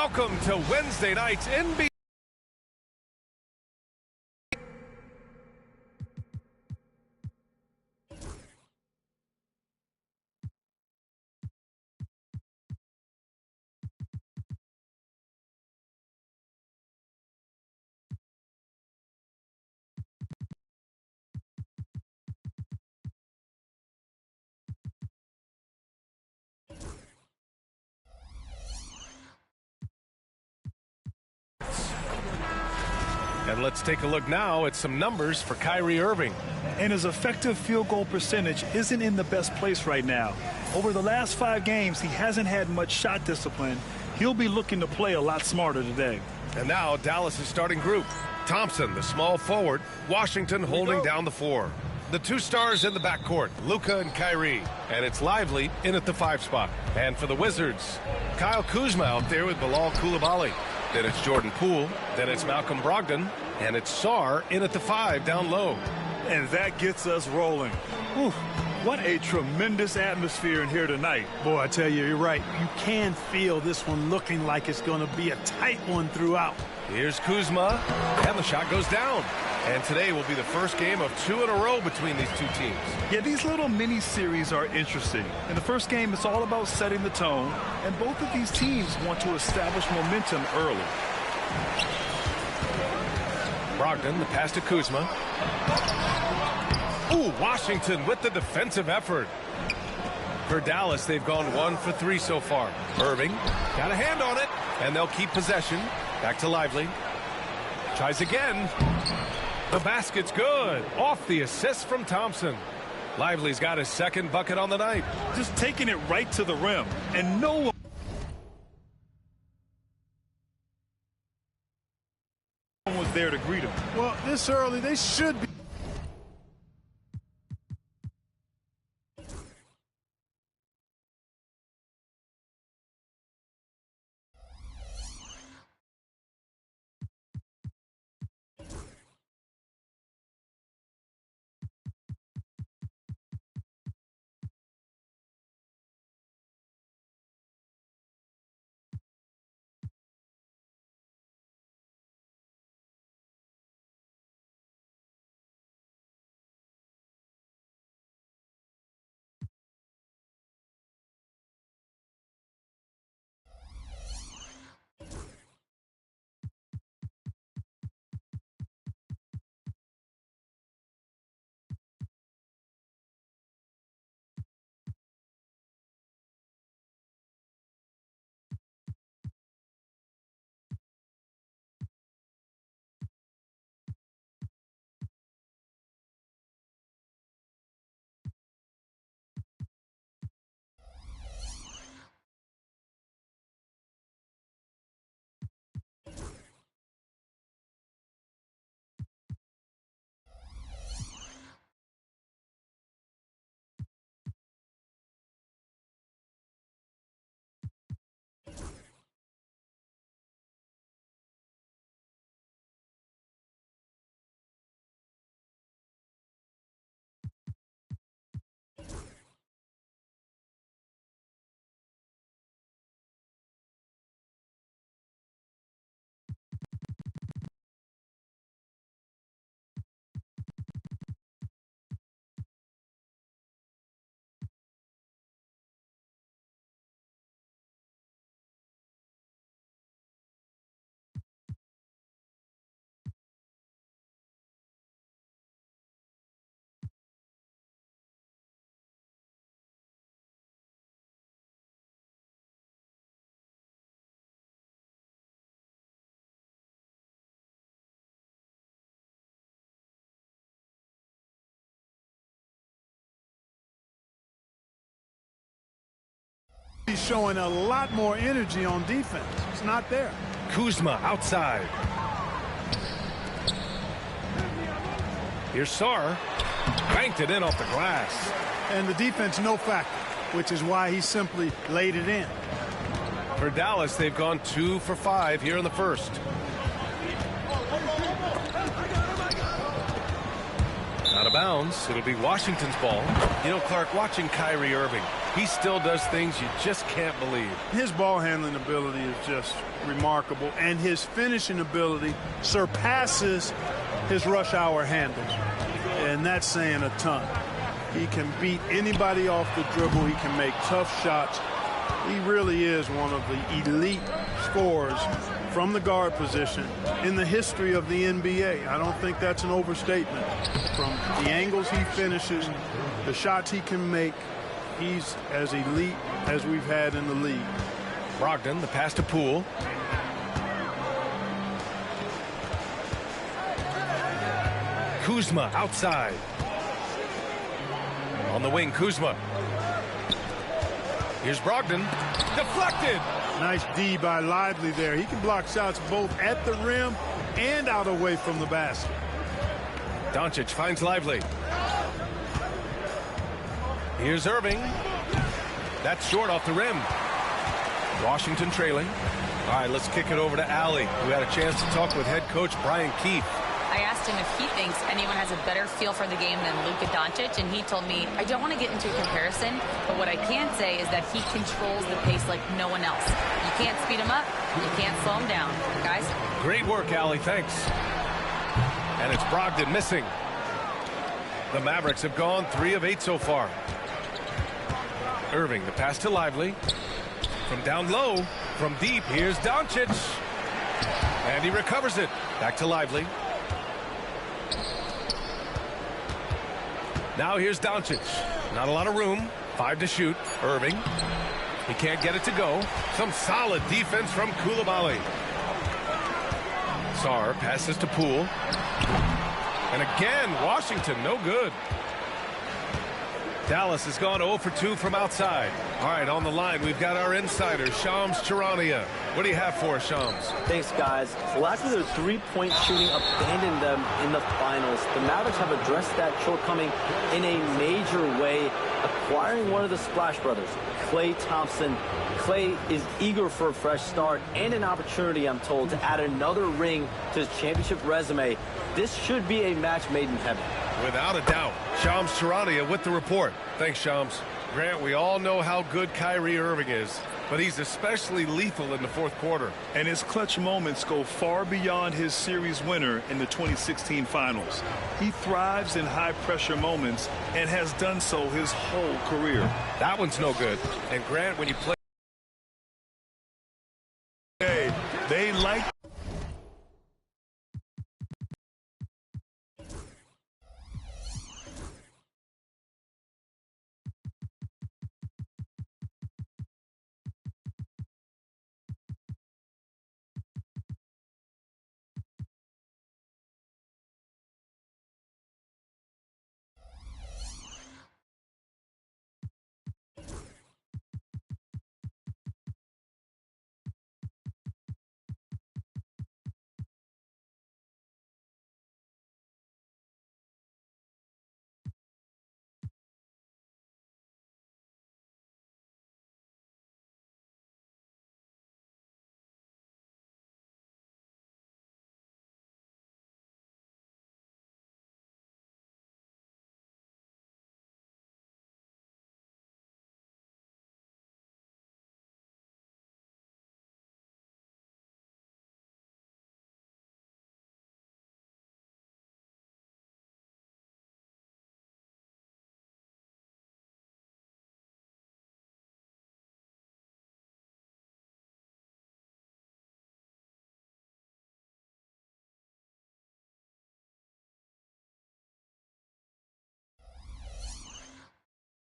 Welcome to Wednesday night's NBA. And let's take a look now at some numbers for Kyrie Irving. And his effective field goal percentage isn't in the best place right now. Over the last 5 games, he hasn't had much shot discipline. He'll be looking to play a lot smarter today. And now Dallas' starting group. Thompson, the small forward. Washington holding down the 4. The 2 stars in the backcourt, Luka and Kyrie. And it's Lively in at the 5 spot. And for the Wizards, Kyle Kuzma out there with Bilal Coulibaly. Then it's Jordan Poole. Then it's Malcolm Brogdon. And it's Sarr in at the 5 down low. And that gets us rolling. Whew, what a tremendous atmosphere in here tonight. Boy, I tell you, you're right. You can feel this one looking like it's going to be a tight one throughout. Here's Kuzma, and the shot goes down. And today will be the first game of 2 in a row between these 2 teams. Yeah, these little mini-series are interesting. In the first game, it's all about setting the tone, and both of these teams want to establish momentum early. Brogdon, the pass to Kuzma. Ooh, Washington with the defensive effort. For Dallas, they've gone 1 for 3 so far. Irving got a hand on it, and they'll keep possession. Back to Lively. Tries again. The basket's good. Off the assist from Thompson. Lively's got his 2nd bucket on the night. Just taking it right to the rim, and no one was there to greet him. Well, this early, they should be. He's showing a lot more energy on defense. It's not there. Kuzma outside. Here's Sarr. Banked it in off the glass. And the defense no factor, which is why he simply laid it in. For Dallas, they've gone 2 for 5 here in the first. Out of bounds. It'll be Washington's ball. You know, Clark, watching Kyrie Irving, he still does things you just can't believe. His ball handling ability is just remarkable, and his finishing ability surpasses his rush hour handles, and that's saying a ton. He can beat anybody off the dribble. He can make tough shots. He really is one of the elite scorers from the guard position in the history of the NBA. I don't think that's an overstatement. From the angles he finishes, the shots he can make, he's as elite as we've had in the league. Brogdon, the pass to Poole. Kuzma outside. On the wing, Kuzma. Here's Brogdon. Deflected. Nice D by Lively there. He can block shots both at the rim and out away from the basket. Doncic finds Lively. Here's Irving. That's short off the rim. Washington trailing. All right, let's kick it over to Allie, who had a chance to talk with head coach Brian Keefe. I asked him if he thinks anyone has a better feel for the game than Luka Doncic, and he told me, I don't want to get into a comparison, but what I can say is that he controls the pace like no one else. You can't speed him up, you can't slow him down. Guys? Great work, Allie. Thanks. And it's Brogdon missing. The Mavericks have gone 3 of 8 so far. Irving, the pass to Lively. From down low, from deep, here's Doncic. And he recovers it. Back to Lively. Now here's Doncic. Not a lot of room. 5 to shoot. Irving. He can't get it to go. Some solid defense from Coulibaly. Sarr passes to Poole. And again, Washington, no good. Dallas has gone 0 for 2 from outside. All right, on the line, we've got our insider, Shams Charania. What do you have for us, Shams? Thanks, guys. Lastly, their three-point shooting abandoned them in the finals. The Mavericks have addressed that shortcoming in a major way, acquiring one of the Splash Brothers, Klay Thompson. Klay is eager for a fresh start and an opportunity, I'm told, to add another ring to his championship resume. This should be a match made in heaven. Without a doubt. Shams Charania with the report. Thanks, Shams. Grant, we all know how good Kyrie Irving is, but he's especially lethal in the fourth quarter. And his clutch moments go far beyond his series winner in the 2016 finals. He thrives in high-pressure moments and has done so his whole career. That one's no good. And Grant, when you play... They like...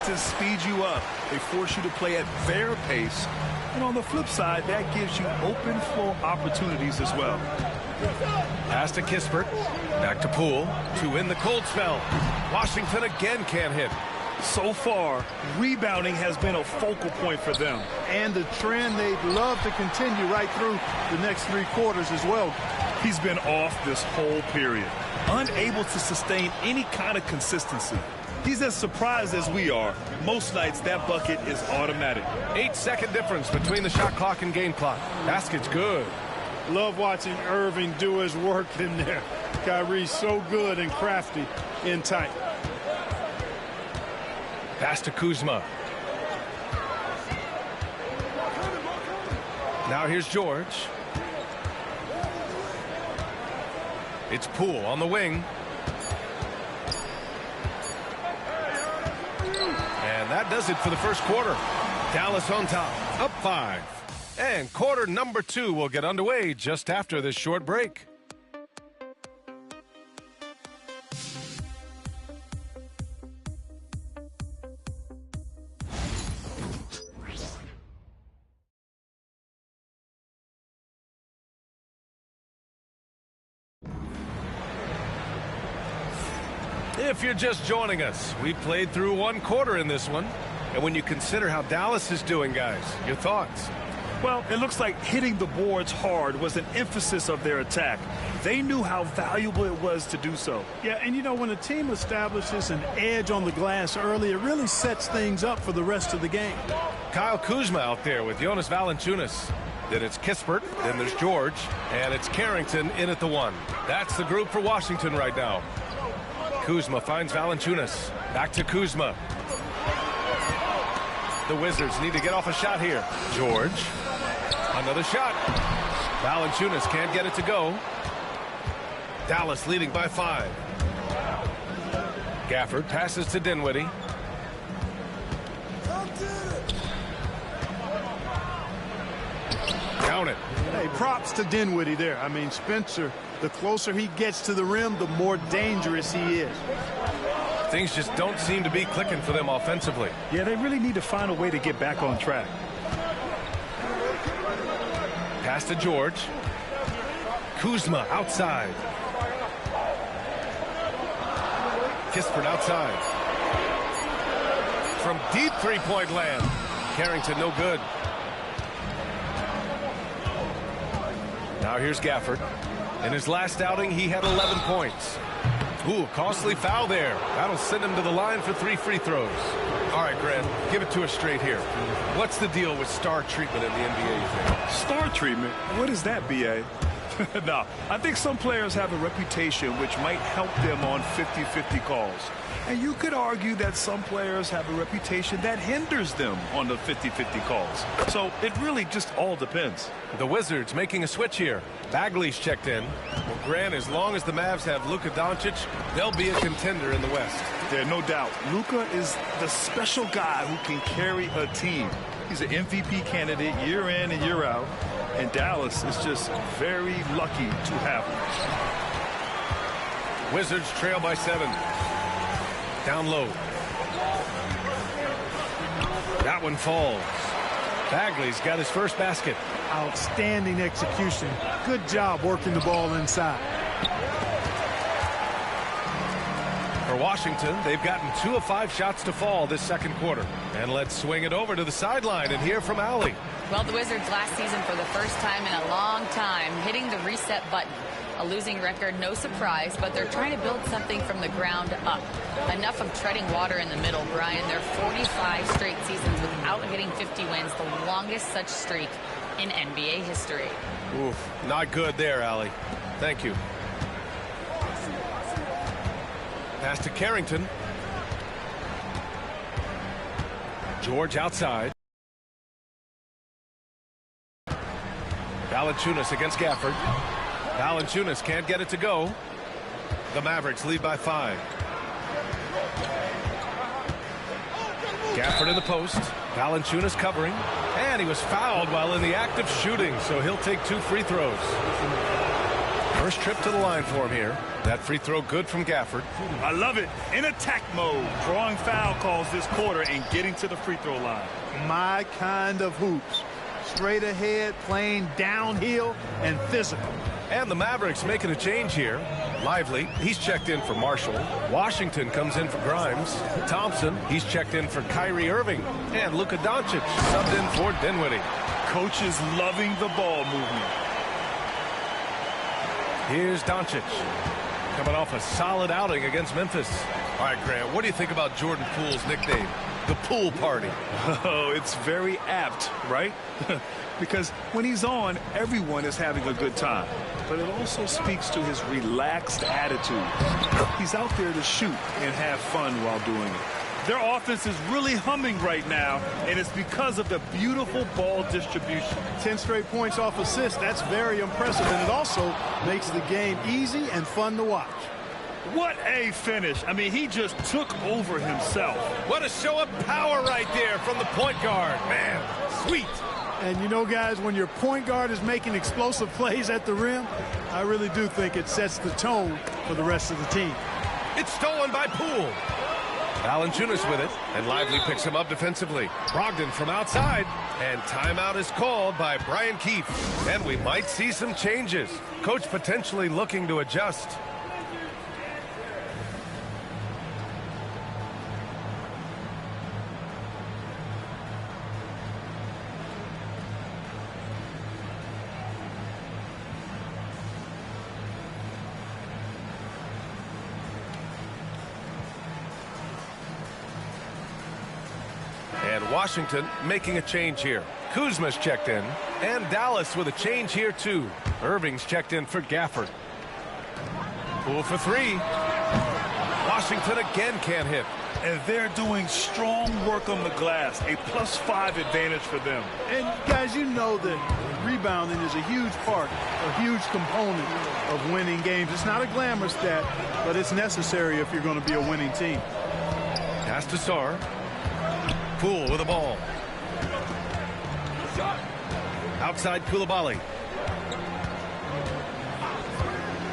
to speed you up. They force you to play at their pace. And on the flip side, that gives you open floor opportunities as well. Pass to Kispert. Back to Poole. To in the cold spell. Washington again can't hit. So far, rebounding has been a focal point for them. And the trend they'd love to continue right through the next 3 quarters as well. He's been off this whole period, unable to sustain any kind of consistency. He's as surprised as we are. Most nights, that bucket is automatic. 8-second difference between the shot clock and game clock. Basket's good. Love watching Irving do his work in there. Kyrie's so good and crafty in tight. Pass to Kuzma. Now here's George. It's Poole on the wing. And that does it for the first quarter. Dallas on top, up 5. And quarter number 2 will get underway just after this short break. If you're just joining us, we played through one quarter in this one. And when you consider how Dallas is doing, guys, your thoughts? Well, it looks like hitting the boards hard was an emphasis of their attack. They knew how valuable it was to do so. Yeah, and you know, when a team establishes an edge on the glass early, it really sets things up for the rest of the game. Kyle Kuzma out there with Jonas Valanciunas. Then it's Kispert, then there's George, and it's Carrington in at the 1. That's the group for Washington right now. Kuzma finds Valanciunas. Back to Kuzma. The Wizards need to get off a shot here. George. Another shot. Valanciunas can't get it to go. Dallas leading by 5. Gafford passes to Dinwiddie. Count it. Hey, props to Dinwiddie there. I mean, Spencer, the closer he gets to the rim, the more dangerous he is. Things just don't seem to be clicking for them offensively. Yeah, they really need to find a way to get back on track. Pass to George. Kuzma outside. Kispert outside. From deep three-point land. Carrington no good. Now here's Gafford. In his last outing, he had 11 points. Ooh, costly foul there. That'll send him to the line for 3 free throws. All right, Grant, give it to us straight here. What's the deal with star treatment in the NBA, you think? Star treatment? What is that, B.A.? No, I think some players have a reputation which might help them on 50-50 calls. And you could argue that some players have a reputation that hinders them on the 50-50 calls. So it really just all depends. The Wizards making a switch here. Bagley's checked in. Well, Grant, as long as the Mavs have Luka Doncic, they'll be a contender in the West. There's no doubt. Luka is the special guy who can carry a team. He's an MVP candidate year in and year out. And Dallas is just very lucky to have him. Wizards trail by 7. Down low. That one falls. Bagley's got his first basket. Outstanding execution. Good job working the ball inside. For Washington, they've gotten 2 of 5 shots to fall this second quarter. And let's swing it over to the sideline and hear from Allie. Well, the Wizards last season for the first time in a long time hitting the reset button. A losing record, no surprise, but they're trying to build something from the ground up. Enough of treading water in the middle, Brian. They're 45 straight seasons without hitting 50 wins, the longest such streak in NBA history. Oof, not good there, Allie. Thank you. Pass to Carrington. George outside. Valanciunas against Gafford. Valanciunas can't get it to go. The Mavericks lead by 5. Gafford in the post. Valanciunas covering. And he was fouled while in the act of shooting, so he'll take 2 free throws. First trip to the line for him here. That free throw good from Gafford. I love it. In attack mode. Drawing foul calls this quarter and getting to the free throw line. My kind of hoops. Straight ahead, playing downhill, and physical. And the Mavericks making a change here. Lively, he's checked in for Marshall. Washington comes in for Grimes. Thompson, he's checked in for Kyrie Irving. And Luka Doncic subbed in for Dinwiddie. Coaches loving the ball movement. Here's Doncic. Coming off a solid outing against Memphis. All right, Grant, what do you think about Jordan Poole's nickname? the pool party. Oh, it's very apt, right? Because when he's on, everyone is having a good time. But it also speaks to his relaxed attitude. He's out there to shoot and have fun while doing it. Their offense is really humming right now, and it's because of the beautiful ball distribution. 10 straight points off assists. That's very impressive, and it also makes the game easy and fun to watch. What a finish. I mean, he just took over himself. What a show of power right there from the point guard. Man, sweet. And you know, guys, when your point guard is making explosive plays at the rim, I really do think it sets the tone for the rest of the team. It's stolen by Poole. Valanciunas with it, and Lively picks him up defensively. Brogdon from outside, and timeout is called by Brian Keefe. And we might see some changes. Coach potentially looking to adjust. And Washington making a change here. Kuzma's checked in, and Dallas with a change here too. Irving's checked in for Gafford. Poole for three. Washington again can't hit. And they're doing strong work on the glass, a +5 advantage for them. And guys, you know that rebounding is a huge part, a huge component of winning games. It's not a glamour stat, but it's necessary if you're going to be a winning team. Pass to Sarr. Poole with the ball. Outside Koulibaly.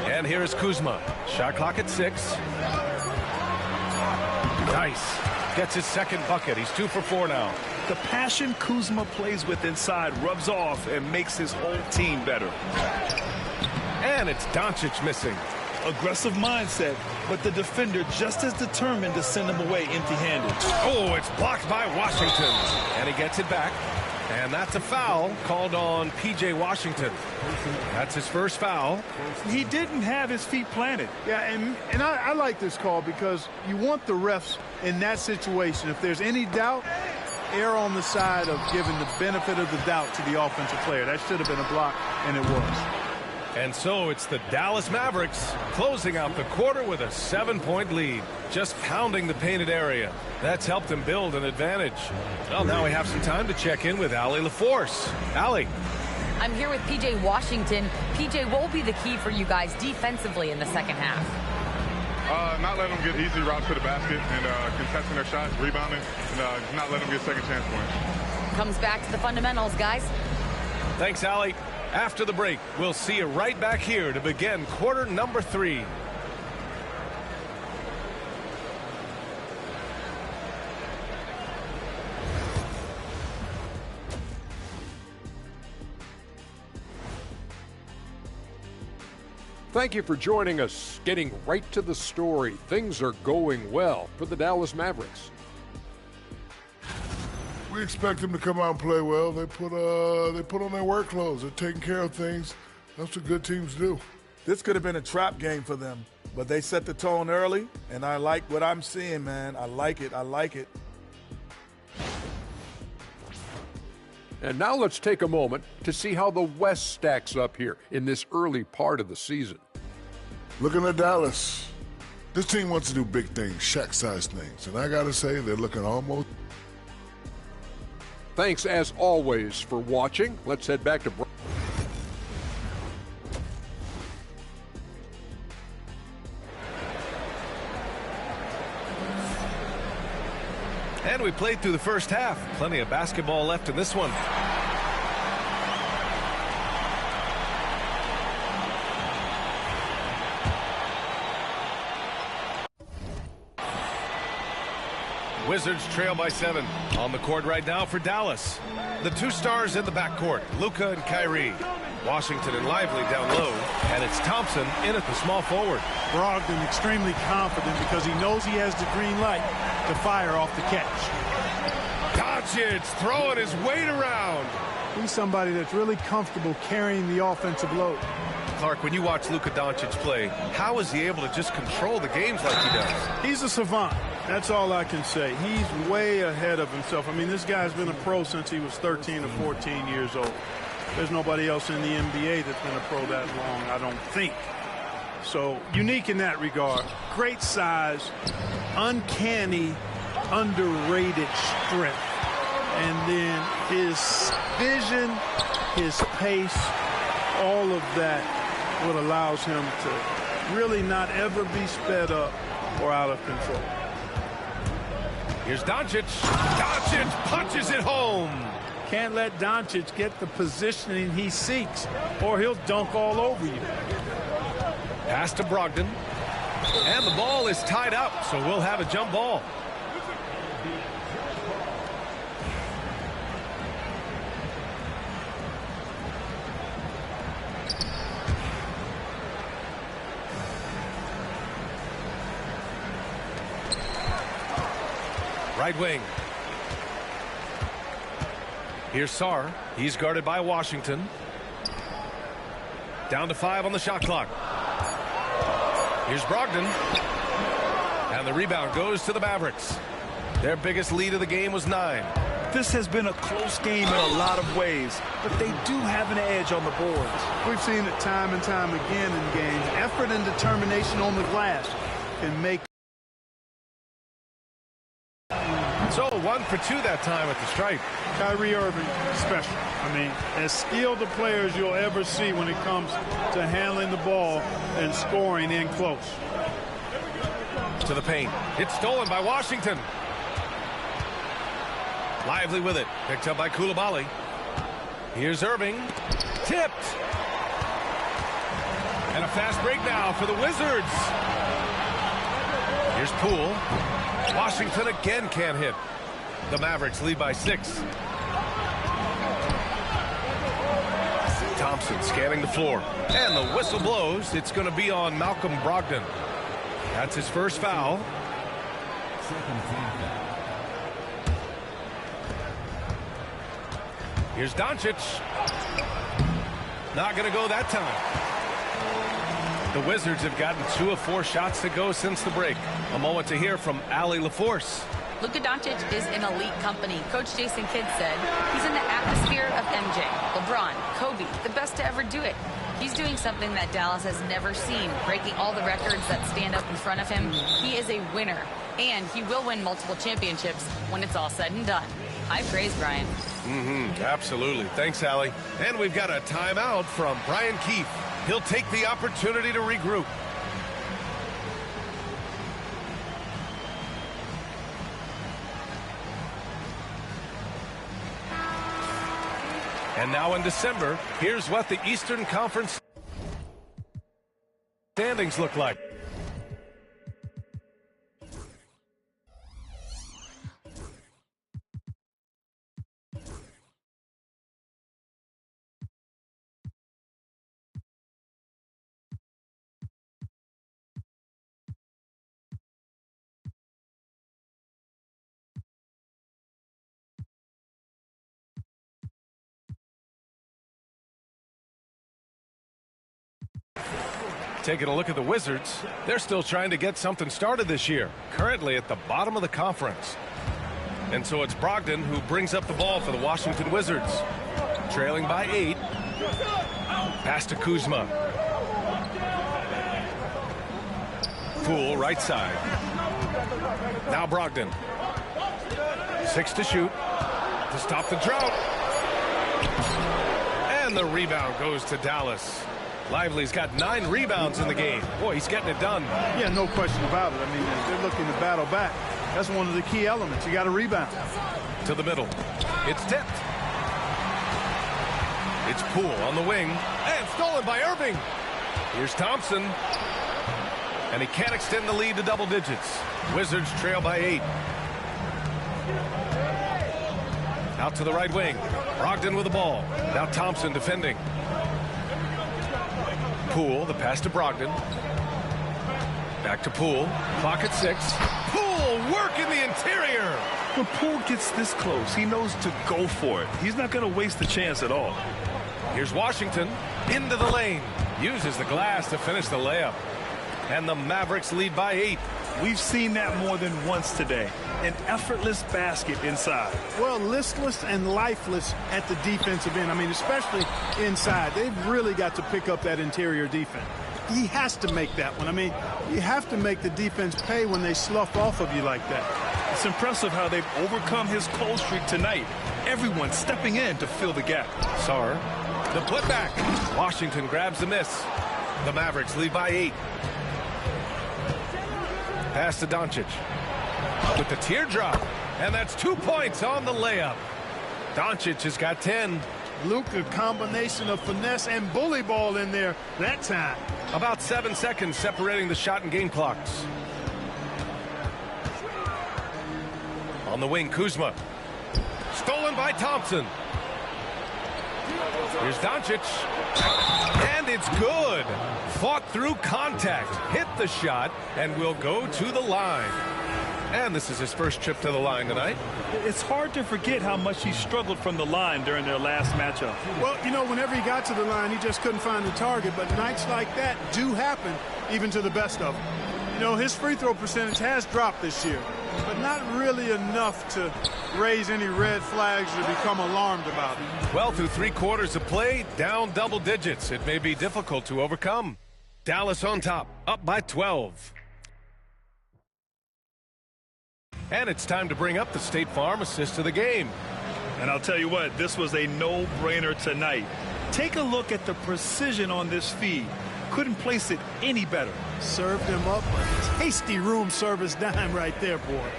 And here is Kuzma. Shot clock at 6. Nice. Gets his second bucket. He's 2 for 4 now. The passion Kuzma plays with inside rubs off and makes his whole team better. And it's Doncic missing. Aggressive mindset, but the defender just as determined to send him away empty-handed. Oh, it's blocked by Washington. And he gets it back. And that's a foul called on P.J. Washington. That's his first foul. He didn't have his feet planted. Yeah, and I like this call because you want the refs in that situation. If there's any doubt, err on the side of giving the benefit of the doubt to the offensive player. That should have been a block, and it was. And so it's the Dallas Mavericks closing out the quarter with a 7-point lead. Just pounding the painted area. That's helped them build an advantage. Well, now we have some time to check in with Allie LaForce. Allie. I'm here with P.J. Washington. P.J., what will be the key for you guys defensively in the second half? Not letting them get easy routes to the basket and contesting their shots, rebounding, and not letting them get second chance points. Comes back to the fundamentals, guys. Thanks, Allie. After the break, we'll see you right back here to begin quarter number 3. Thank you for joining us. Getting right to the story. Things are going well for the Dallas Mavericks. We expect them to come out and play well. They put on their work clothes. They're taking care of things. That's what good teams do. This could have been a trap game for them, but they set the tone early, and I like what I'm seeing, man. I like it. I like it. And now let's take a moment to see how the West stacks up here in this early part of the season. Looking at Dallas, this team wants to do big things, Shaq-sized things, and I got to say they're looking almost. Thanks, as always, for watching. Let's head back to... And we played through the first half. Plenty of basketball left in this one. Wizards trail by 7. On the court right now for Dallas. The 2 stars in the backcourt, Luka and Kyrie. Washington and Lively down low, and it's Thompson in at the small forward. Brogdon extremely confident because he knows he has the green light to fire off the catch. Doncic throwing his weight around. He's somebody that's really comfortable carrying the offensive load. Clark, when you watch Luka Doncic play, how is he able to just control the games like he does? He's a savant. That's all I can say. He's way ahead of himself. I mean, this guy's been a pro since he was 13 or 14 years old. There's nobody else in the NBA that's been a pro that long, I don't think. So unique in that regard. Great size, uncanny, underrated strength. And then his vision, his pace, all of that what allows him to really not ever be sped up or out of control. Here's Doncic. Doncic punches it home. Can't let Doncic get the positioning he seeks, or he'll dunk all over you. Pass to Brogdon. And the ball is tied up, so we'll have a jump ball. Right wing. Here's Sarr. He's guarded by Washington. Down to 5 on the shot clock. Here's Brogdon. And the rebound goes to the Mavericks. Their biggest lead of the game was 9. This has been a close game in a lot of ways, but they do have an edge on the boards. We've seen it time and time again in games. Effort and determination on the glass can make. So 1 for 2 that time at the stripe. Kyrie Irving, special. I mean, as skilled a player as you'll ever see when it comes to handling the ball and scoring in close. To the paint. It's stolen by Washington. Lively with it. Picked up by Coulibaly. Here's Irving. Tipped. And a fast break now for the Wizards. Here's Poole. Washington again can't hit. The Mavericks lead by 6. Thompson scanning the floor. And the whistle blows. It's going to be on Malcolm Brogdon. That's his first foul. Here's Doncic. Not going to go that time. The Wizards have gotten 2 of 4 shots to go since the break. A moment to hear from Allie LaForce. Luka Doncic is in elite company. Coach Jason Kidd said he's in the atmosphere of MJ, LeBron, Kobe, the best to ever do it. He's doing something that Dallas has never seen, breaking all the records that stand up in front of him. He is a winner, and he will win multiple championships when it's all said and done. High praise, Brian. Absolutely. Thanks, Allie. And we've got a timeout from Brian Keefe. He'll take the opportunity to regroup. And now in December, here's what the Eastern Conference standings look like. Taking a look at the Wizards, they're still trying to get something started this year, currently at the bottom of the conference. And so it's Brogdon who brings up the ball for the Washington Wizards. Trailing by 8. Pass to Kuzma. Poole, right side. Now Brogdon. 6 to shoot. To stop the drought. And the rebound goes to Dallas. Lively's got 9 rebounds in the game. Boy, he's getting it done. Yeah, no question about it. I mean, they're looking to battle back. That's one of the key elements. You got to rebound. To the middle. It's tipped. It's Poole on the wing. And stolen by Irving. Here's Thompson. And he can't extend the lead to double digits. Wizards trail by 8. Out to the right wing. Brogdon with the ball. Now Thompson defending. Poole, the pass to Brogdon. Back to Poole. Clock at 6. Poole working the interior. When Poole gets this close, he knows to go for it. He's not going to waste the chance at all. Here's Washington into the lane. uses the glass to finish the layup. And the Mavericks lead by 8. We've seen that more than once today. An effortless basket inside. Well, listless and lifeless at the defensive end. I mean, especially inside. They've really got to pick up that interior defense. He has to make that one. I mean, you have to make the defense pay when they slough off of you like that. It's impressive how they've overcome his cold streak tonight. Everyone stepping in to fill the gap. Sarr, the putback. Washington grabs the miss. The Mavericks lead by 8. Pass to Doncic with the teardrop, and that's 2 points on the layup. Doncic has got 10. Luka, combination of finesse and bully ball in there that time. About 7 seconds separating the shot and game clocks. On the wing, Kuzma. Stolen by Thompson. Here's Doncic. And it's good. Fought through contact, hit the shot, and will go to the line. And this is his first trip to the line tonight. It's hard to forget how much he struggled from the line during their last matchup. Well, you know, whenever he got to the line, he just couldn't find the target. But nights like that do happen, even to the best of them. You know, his free throw percentage has dropped this year, but not really enough to raise any red flags or become alarmed about it. Well, through 3 quarters of play, down double digits. It may be difficult to overcome. Dallas on top, up by 12. And it's time to bring up the State Farm assist of the game. And I'll tell you what, this was a no-brainer tonight. Take a look at the precision on this feed. Couldn't place it any better. Served him up a tasty room service dime right there, boy.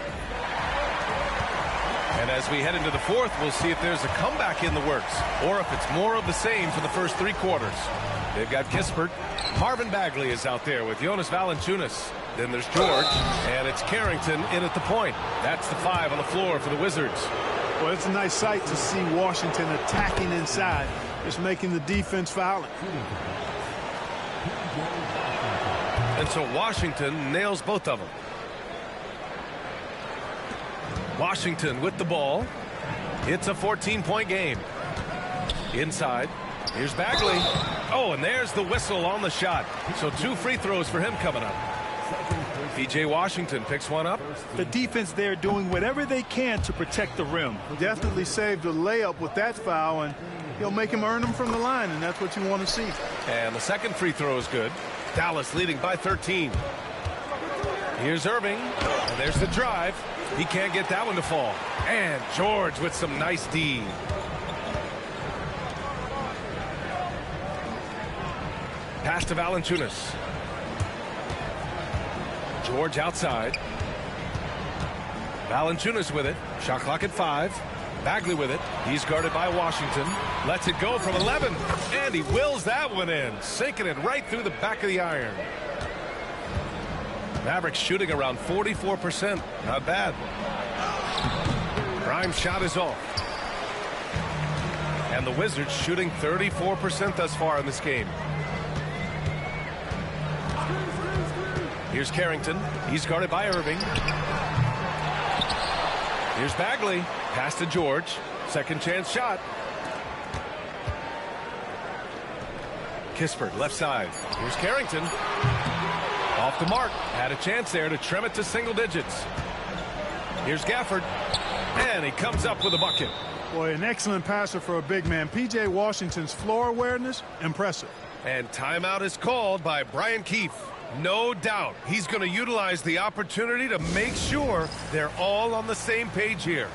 And as we head into the 4th, we'll see if there's a comeback in the works or if it's more of the same for the first 3 quarters. They've got Kispert. Marvin Bagley is out there with Jonas Valanciunas. Then there's George, and it's Carrington in at the point. That's the 5 on the floor for the Wizards. Well, it's a nice sight to see Washington attacking inside, just making the defense fouling. And so Washington nails both of them. Washington with the ball. It's a 14-point game. Inside. Here's Bagley. Oh, and there's the whistle on the shot. So 2 free throws for him coming up. P.J. Washington picks one up. The defense there doing whatever they can to protect the rim. Definitely saved a layup with that foul, and he'll make him earn them from the line, and that's what you want to see. And the second free throw is good. Dallas leading by 13. Here's Irving. And there's the drive. He can't get that one to fall. And George with some nice D. Pass to Valanciunas. George outside. Valanciunas with it. Shot clock at 5. Bagley with it. He's guarded by Washington. Lets it go from 11. And he wills that one in. Sinking it right through the back of the iron. Mavericks shooting around 44%. Not bad. Grimes' shot is off. And the Wizards shooting 34% thus far in this game. Here's Carrington. He's guarded by Irving. Here's Bagley. Pass to George. Second chance shot. Kispert left side. Here's Carrington. Off the mark. Had a chance there to trim it to single digits. Here's Gafford. And he comes up with a bucket. Boy, an excellent passer for a big man. P.J. Washington's floor awareness, impressive. And timeout is called by Brian Keefe. No doubt he's going to utilize the opportunity to make sure they're all on the same page here.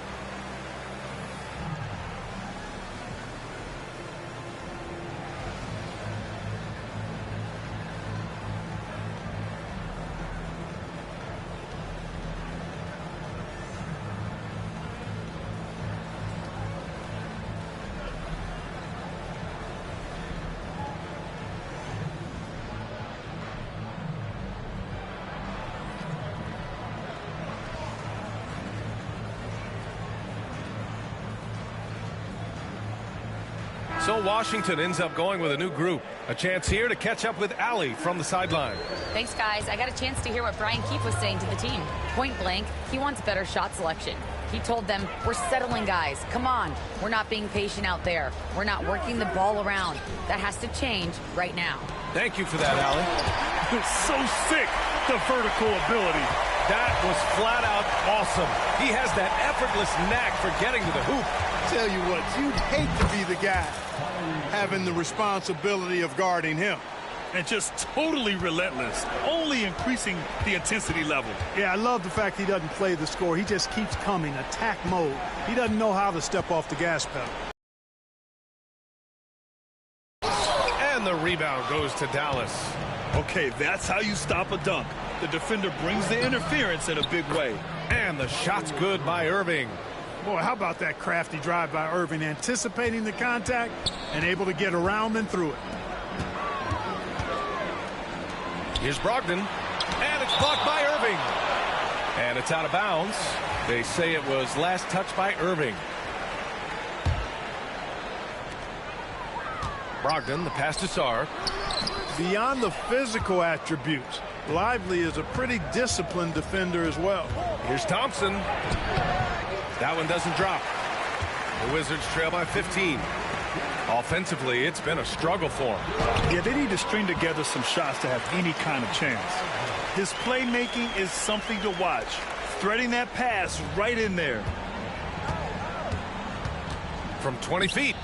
So Washington ends up going with a new group. A chance here to catch up with Allie from the sideline. Thanks, guys. I got a chance to hear what Brian Keefe was saying to the team. Point blank, he wants better shot selection. He told them, we're settling, guys. Come on. We're not being patient out there. We're not working the ball around. That has to change right now. Thank you for that, Allie. So sick, the vertical ability. That was flat out awesome. He has that effortless knack for getting to the hoop. Tell you what, you'd hate to be the guy having the responsibility of guarding him. And just totally relentless, only increasing the intensity level. Yeah, I love the fact he doesn't play the score. He just keeps coming, attack mode. He doesn't know how to step off the gas pedal. And the rebound goes to Dallas. Okay, that's how you stop a dunk. The defender brings the interference in a big way. And the shot's good by Irving. Boy, how about that crafty drive by Irving, anticipating the contact and able to get around and through it. Here's Brogdon, and it's blocked by Irving. And it's out of bounds. They say it was last touched by Irving. Brogdon, the pass to Sarr. Beyond the physical attributes, Lively is a pretty disciplined defender as well. Here's Thompson. That one doesn't drop. The Wizards trail by 15. Offensively, it's been a struggle for him. Yeah, they need to string together some shots to have any kind of chance. His playmaking is something to watch. Threading that pass right in there. From 20 feet.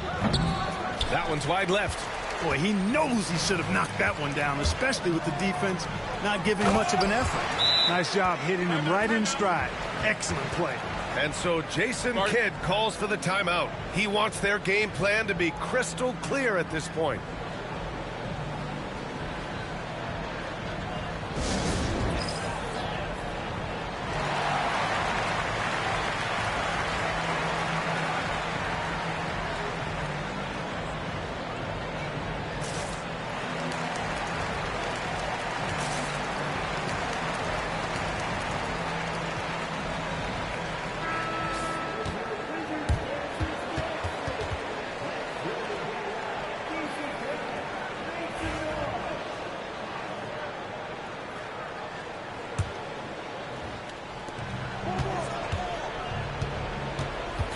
That one's wide left. Boy, he knows he should have knocked that one down, especially with the defense not giving much of an effort. Nice job hitting him right in stride. Excellent play. And so Jason Kidd calls for the timeout. He wants their game plan to be crystal clear at this point.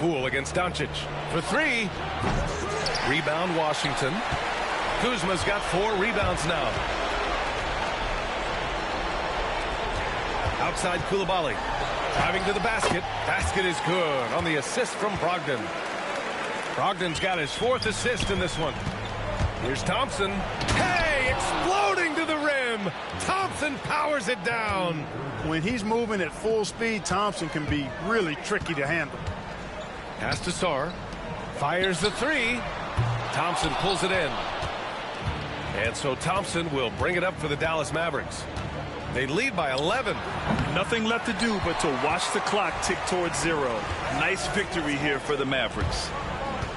Poole against Doncic for three. Rebound Washington. Kuzma's got 4 rebounds now. Outside Coulibaly. Driving to the basket. Basket is good on the assist from Brogdon. Brogdon's got his 4th assist in this one. Here's Thompson. Hey, exploding to the rim. Thompson powers it down. When he's moving at full speed, Thompson can be really tricky to handle. Pass to Sarr. Fires the 3. Thompson pulls it in. And so Thompson will bring it up for the Dallas Mavericks. They lead by 11. Nothing left to do but to watch the clock tick towards 0. Nice victory here for the Mavericks.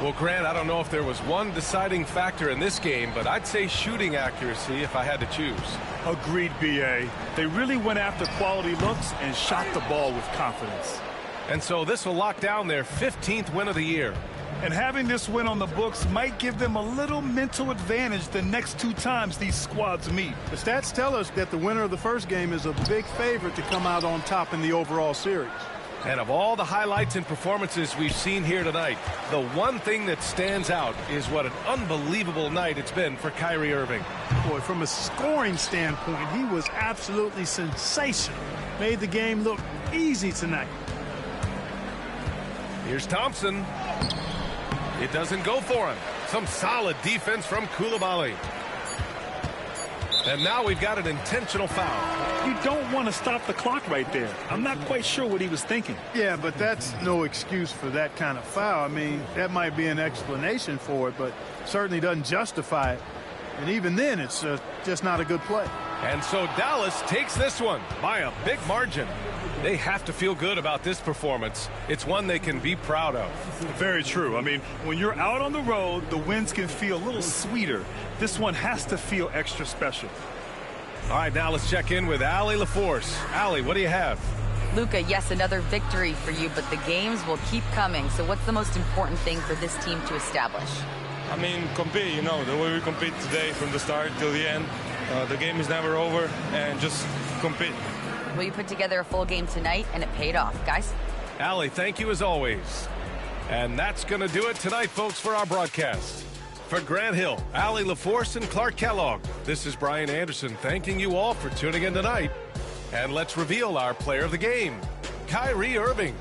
Well, Grant, I don't know if there was one deciding factor in this game, but I'd say shooting accuracy if I had to choose. Agreed, B.A. They really went after quality looks and shot the ball with confidence. And so this will lock down their 15th win of the year. And having this win on the books might give them a little mental advantage the next 2 times these squads meet. The stats tell us that the winner of the first game is a big favorite to come out on top in the overall series. And of all the highlights and performances we've seen here tonight, the one thing that stands out is what an unbelievable night it's been for Kyrie Irving. Boy, from a scoring standpoint, he was absolutely sensational. Made the game look easy tonight. Here's Thompson. It doesn't go for him. Some solid defense from Coulibaly. And now we've got an intentional foul. You don't want to stop the clock right there. I'm not quite sure what he was thinking. Yeah, but that's no excuse for that kind of foul. I mean, that might be an explanation for it, but certainly doesn't justify it. And even then, it's just not a good play. And so Dallas takes this one by a big margin. They have to feel good about this performance. It's one they can be proud of. Very true. I mean, when you're out on the road, the wins can feel a little sweeter. This one has to feel extra special. All right, now let's check in with Allie LaForce. Allie, what do you have? Luka, yes, another victory for you, but the games will keep coming. So what's the most important thing for this team to establish? I mean, compete, the way we compete today from the start till the end. The game is never over, and just compete. Well, you put together a full game tonight, and it paid off. Guys? Allie, thank you as always. And that's going to do it tonight, folks, for our broadcast. For Grant Hill, Allie LaForce, and Clark Kellogg, this is Brian Anderson thanking you all for tuning in tonight. And let's reveal our player of the game, Kyrie Irving.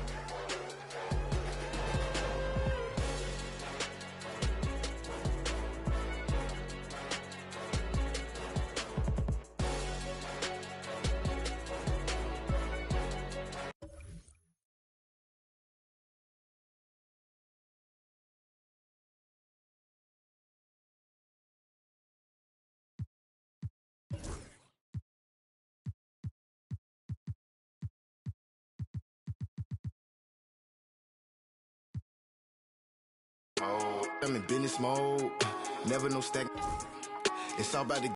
I'm in business mode. Never no stack. It's all about the